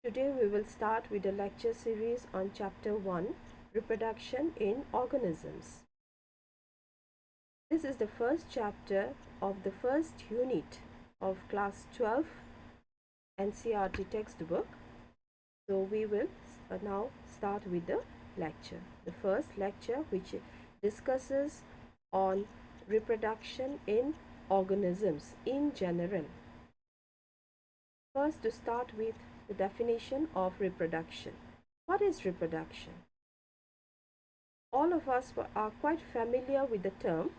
Today we will start with a lecture series on Chapter 1, Reproduction in Organisms. This is the first chapter of the first unit of Class 12 NCERT textbook. So we will now start with the lecture. The first lecture which discusses on reproduction in organisms in general. First, to start with the definition of reproduction. What is reproduction? All of us are quite familiar with the term.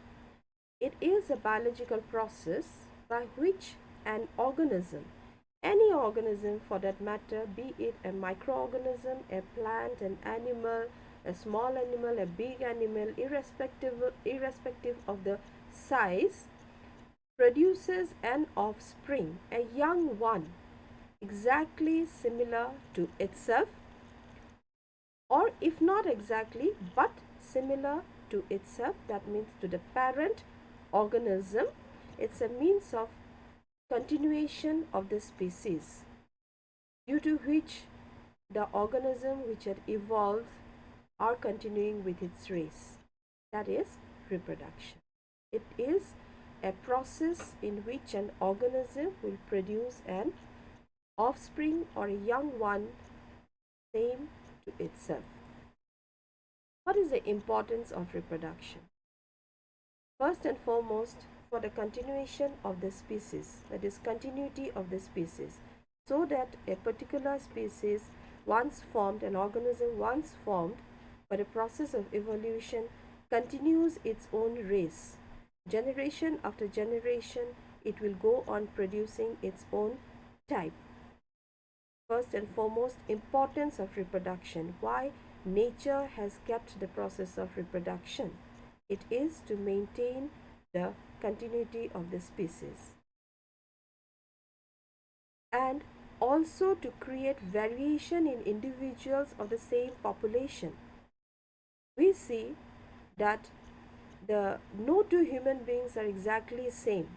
It is a biological process by which an organism, any organism for that matter, be it a microorganism, a plant, an animal, a small animal, a big animal, irrespective of the size, produces an offspring, a young one, exactly similar to itself, or if not exactly but similar to itself, that means to the parent organism. It's a means of continuation of the species, due to which the organism which had evolved are continuing with its race. That is reproduction. It is a process in which an organism will produce an offspring or a young one same to itself. What is the importance of reproduction? First and foremost, for the continuation of the species, that is continuity of the species, so that a particular species once formed, an organism once formed, by the process of evolution continues its own race. Generation after generation, it will go on producing its own type. First and foremost, importance of reproduction. Why nature has kept the process of reproduction? It is to maintain the continuity of the species, and also to create variation in individuals of the same population. We see that no two human beings are exactly same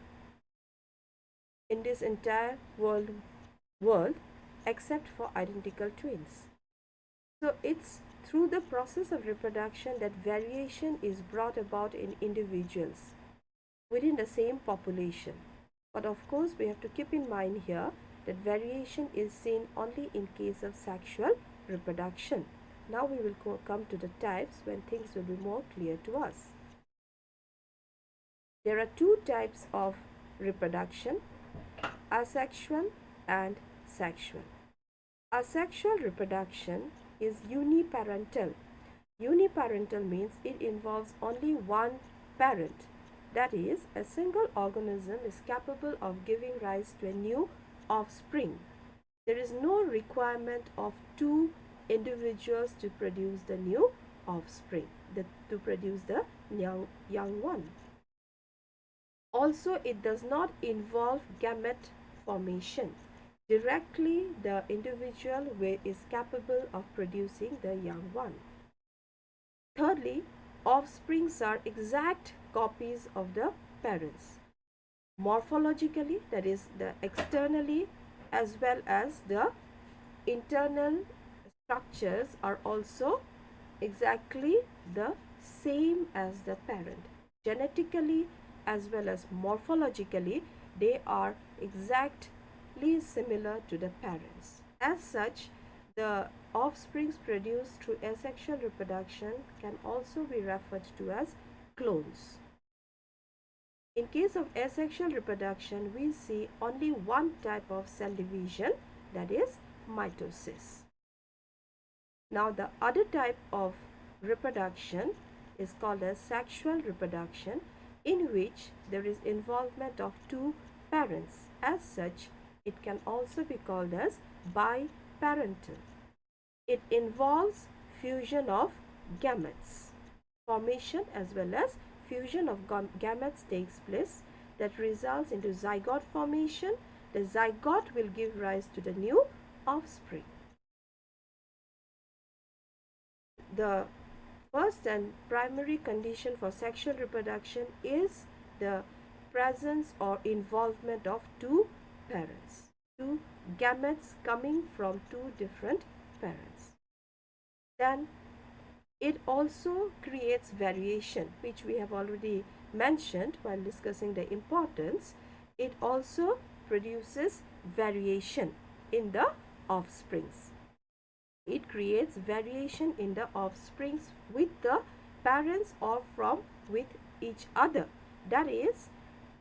in this entire world except for identical twins. So it's through the process of reproduction that variation is brought about in individuals within the same population. But of course, we have to keep in mind here that variation is seen only in case of sexual reproduction. Now we will come to the types when things will be more clear to us. There are two types of reproduction: asexual and sexual. Asexual reproduction is uniparental. Uniparental means it involves only one parent. That is, a single organism is capable of giving rise to a new offspring. There is no requirement of two individuals to produce the new offspring, to produce the young one. Also, it does not involve gamete formation. Directly, the individual is capable of producing the young one. Thirdly, offsprings are exact copies of the parents. Morphologically, that is, the externally as well as the internal structures are also exactly the same as the parent. Genetically as well as morphologically, they are exactly similar to the parents. As such, the offsprings produced through asexual reproduction can also be referred to as clones. In case of asexual reproduction, we see only one type of cell division, that is mitosis. Now, the other type of reproduction is called as sexual reproduction, in which there is involvement of two parents. As such, it can also be called as biparental. It involves fusion of gametes. Formation as well as fusion of gametes takes place that results into zygote formation. The zygote will give rise to the new offspring. The first and primary condition for sexual reproduction is the presence or involvement of two parents, two gametes coming from two different parents. Then it also creates variation, which we have already mentioned while discussing the importance. It also produces variation in the offsprings. It creates variation in the offsprings with the parents or from with each other. That is,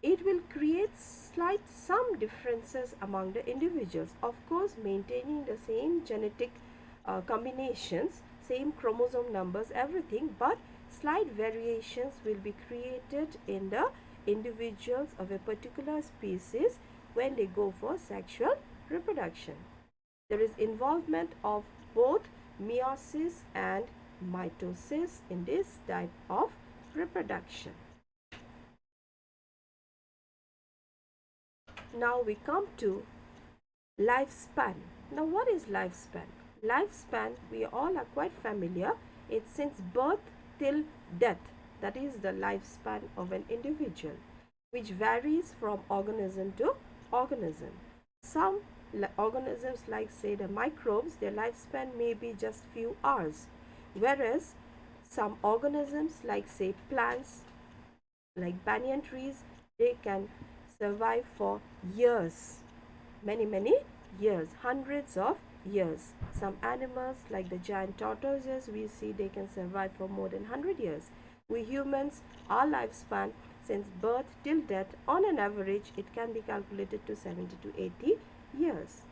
it will create some differences among the individuals, of course maintaining the same genetic combinations, same chromosome numbers, everything, but slight variations will be created in the individuals of a particular species when they go for sexual reproduction. There is involvement of both meiosis and mitosis in this type of reproduction. Now we come to lifespan. Now what is lifespan? Lifespan, we all are quite familiar. It's since birth till death. That is the lifespan of an individual, which varies from organism to organism. Some organisms, like say the microbes, their lifespan may be just few hours, whereas some organisms like say plants, like banyan trees, they can survive for years, many years, hundreds of years. Some animals like the giant tortoises, we see they can survive for more than 100 years. We humans, our lifespan since birth till death, on an average, it can be calculated to 70 to 80 years.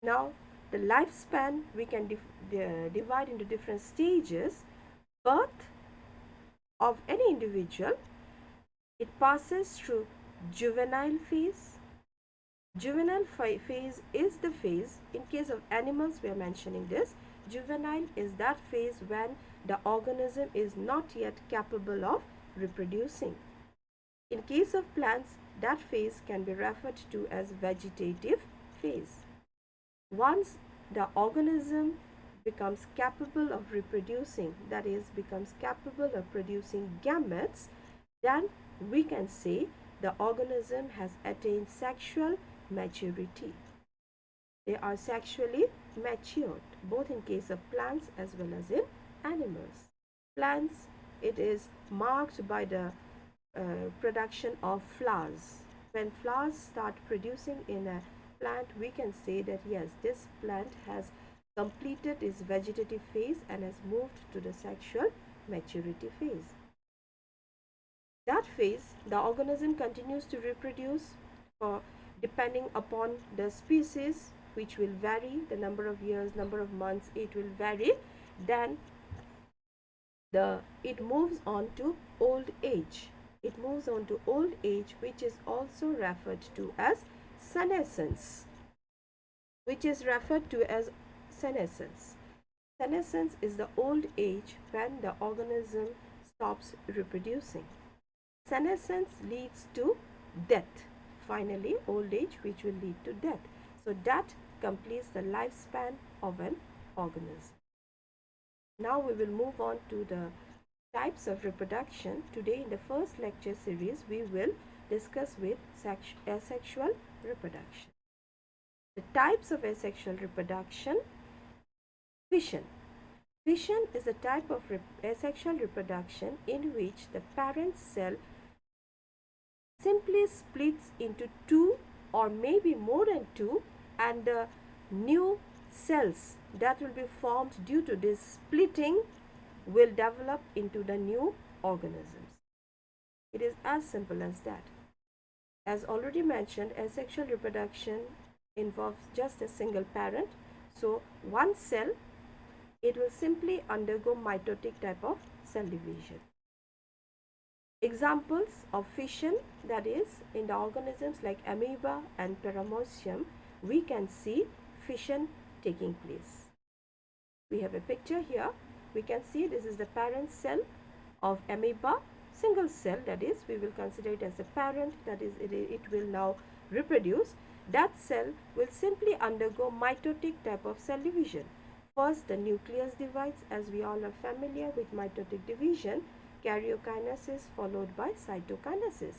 Now, the lifespan we can divide into different stages. Birth of any individual, it passes through juvenile phase. Juvenile phase is the phase, in case of animals we are mentioning this, juvenile is that phase when the organism is not yet capable of reproducing. In case of plants, that phase can be referred to as vegetative phase. Once the organism becomes capable of reproducing, that is, becomes capable of producing gametes, then we can say the organism has attained sexual maturity. They are sexually matured, both in case of plants as well as in animals. Plants, it is marked by the production of flowers. When flowers start producing in a plant, we can say that yes, this plant has completed its vegetative phase and has moved to the sexual maturity phase. That phase, the organism continues to reproduce for depending upon the species, which will vary, the number of years, number of months, it will vary. Then it moves on to old age. It moves on to old age, which is also referred to as senescence. Senescence is the old age when the organism stops reproducing. Senescence leads to death. Finally, old age, which will lead to death. So that completes the lifespan of an organism. Now we will move on to the types of reproduction. Today in the first lecture series, we will discuss with asexual reproduction. The types of asexual reproduction. Fission. Fission is a type of asexual reproduction in which the parent cell simply splits into two or maybe more than two, and the new cells that will be formed due to this splitting will develop into the new organisms. It is as simple as that. As already mentioned, asexual reproduction involves just a single parent. So one cell, it will simply undergo mitotic type of cell division. Examples of fission, that is, in the organisms like amoeba and paramecium, we can see fission taking place. We have a picture here. We can see this is the parent cell of amoeba, single cell, that is, we will consider it as a parent, that is, it will now reproduce. That cell will simply undergo mitotic type of cell division. First, the nucleus divides, as we all are familiar with mitotic division, karyokinesis followed by cytokinesis.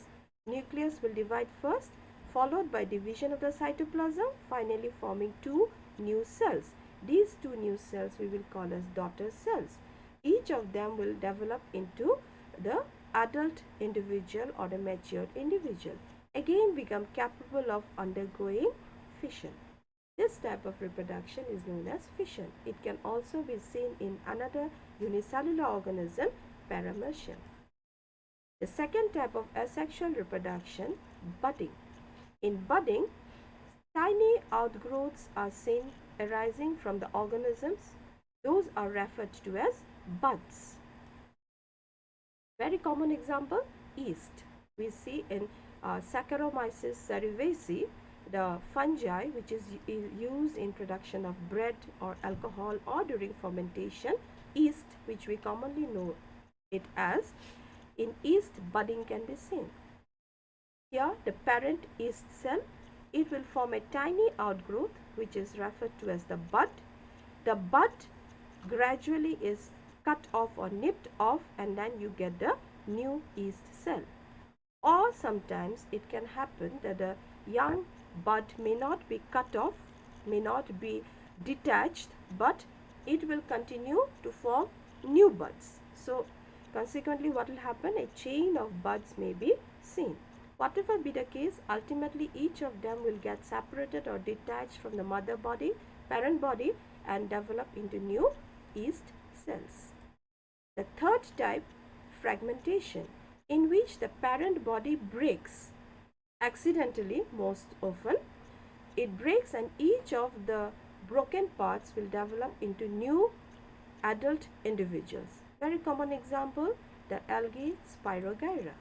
Nucleus will divide first, followed by division of the cytoplasm, finally forming two new cells. These two new cells we will call as daughter cells. Each of them will develop into the adult individual or the matured individual, again become capable of undergoing fission. This type of reproduction is known as fission. It can also be seen in another unicellular organism, paramecia. The second type of asexual reproduction, budding. In budding, tiny outgrowths are seen arising from the organisms. Those are referred to as buds. Very common example, yeast. We see in Saccharomyces cerevisiae, the fungi which is used in production of bread or alcohol or during fermentation, yeast, which we commonly know it as, in yeast budding can be seen. Here the parent yeast cell, it will form a tiny outgrowth which is referred to as the bud. The bud gradually is cut off or nipped off, and then you get the new yeast cell. Or sometimes it can happen that the young bud may not be cut off, may not be detached, but it will continue to form new buds. So consequently what will happen? A chain of buds may be seen. Whatever be the case, ultimately each of them will get separated or detached from the mother body, parent body, and develop into new yeast cells. The third type, fragmentation, in which the parent body breaks accidentally. Most often it breaks, and each of the broken parts will develop into new adult individuals. Very common example, the algae Spirogyra.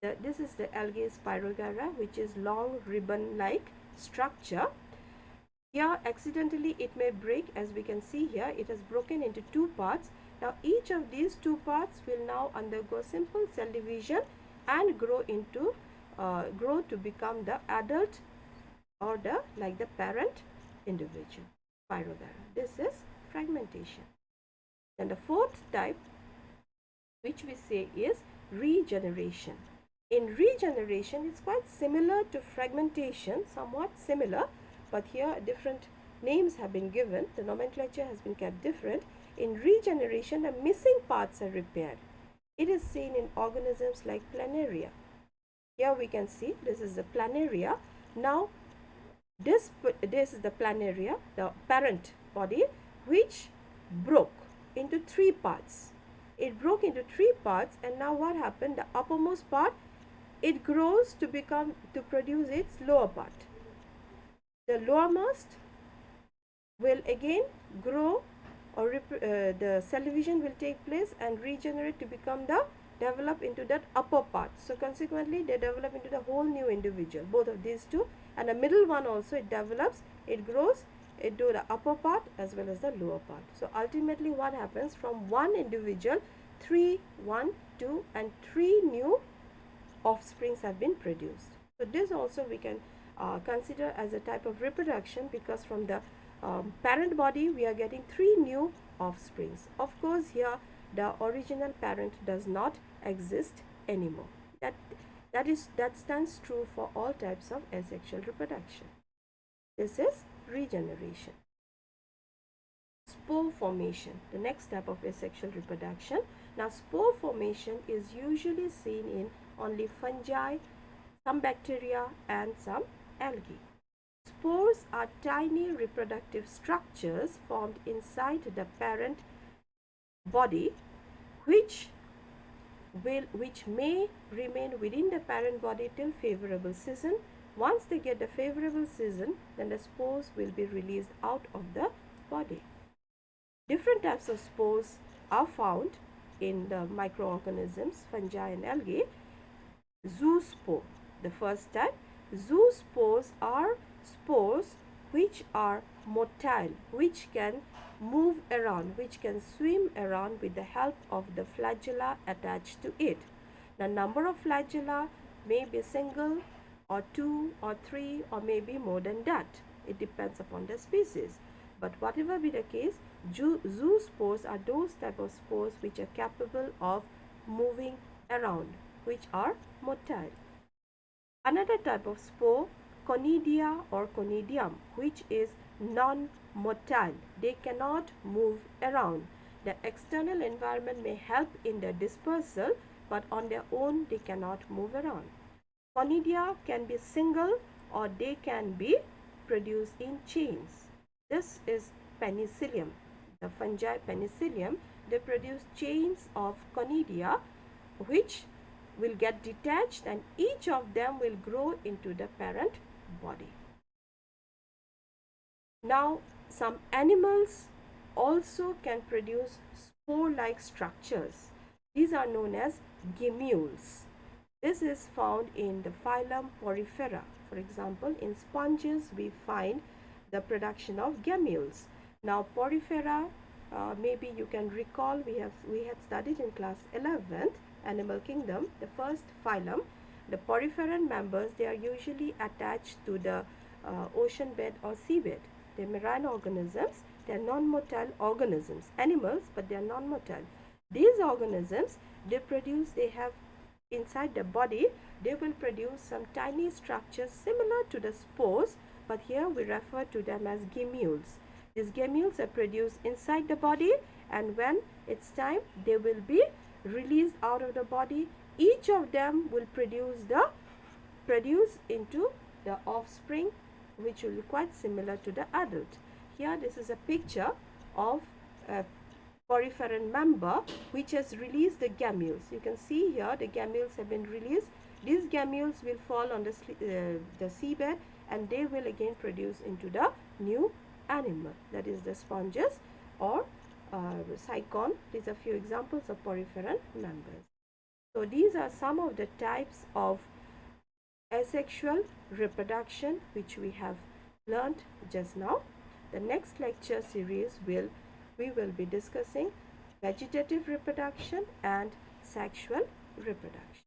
This is the algae Spirogyra, which is long ribbon-like structure. Here accidentally it may break, as we can see here, it has broken into two parts. Now each of these two parts will now undergo simple cell division and grow to become the adult or the parent individual, Spirogyra. This is fragmentation. Then the fourth type, which we say is regeneration. In regeneration, it's quite similar to fragmentation, somewhat similar, but here different names have been given. The nomenclature has been kept different. In regeneration, the missing parts are repaired. It is seen in organisms like planaria. Here we can see this is the planaria. Now this is the planaria, the parent body, which broke into three parts. It broke into three parts, and now what happened? The uppermost part, it grows to produce its lower part. The lowermost will again grow, or the cell division will take place and regenerate to develop into that upper part. So consequently they develop into the whole new individual, both of these two, and the middle one also, it develops, it grows into the upper part as well as the lower part. So ultimately what happens? From one individual, 3, 1, 2 and 3 new offsprings have been produced. So this also we can consider as a type of reproduction, because from the parent body we are getting 3 new offsprings. Of course here the original parent does not exist anymore. That stands true for all types of asexual reproduction. This is regeneration. Spore formation, the next type of asexual reproduction. Now spore formation is usually seen in only fungi, some bacteria and some algae. Spores are tiny reproductive structures formed inside the parent body, which may remain within the parent body till favorable season. Once they get the favorable season, then the spores will be released out of the body. Different types of spores are found in the microorganisms, fungi and algae. Zoospore, the first type. Zoospores are spores which are motile, which can move around, which can swim around with the help of the flagella attached to it. The number of flagella may be single or 2 or 3 or maybe more than that. It depends upon the species. But whatever be the case, zoospores are those type of spores which are capable of moving around, which are motile. Another type of spore, conidia or conidium, which is non-motile. They cannot move around. The external environment may help in their dispersal, but on their own they cannot move around. Conidia can be single or they can be produced in chains. This is penicillium. The fungi penicillium, they produce chains of conidia which will get detached and each of them will grow into the parent body. Now, some animals also can produce spore-like structures. These are known as gemmules. This is found in the phylum Porifera. For example, in sponges we find the production of gemmules. Now, Porifera, maybe you can recall we had studied in class 11th animal kingdom, the first phylum. The poriferan members, they are usually attached to the ocean bed or seabed. They're marine organisms. They're non-motile organisms, animals, but they're non-motile. These organisms, they have inside the body, they will produce some tiny structures similar to the spores, but here we refer to them as gemmules. These gemmules are produced inside the body, and when it's time, they will be released out of the body. Each of them will produce into the offspring, which will be quite similar to the adult. Here this is a picture of a poriferan member which has released the gammules. You can see here the gammules have been released. These gammules will fall on the seabed and they will again produce into the new animal, that is the sponges or cycon. These are few examples of poriferan members. So these are some of the types of asexual reproduction which we have learnt just now. The next lecture series we will be discussing vegetative reproduction and sexual reproduction.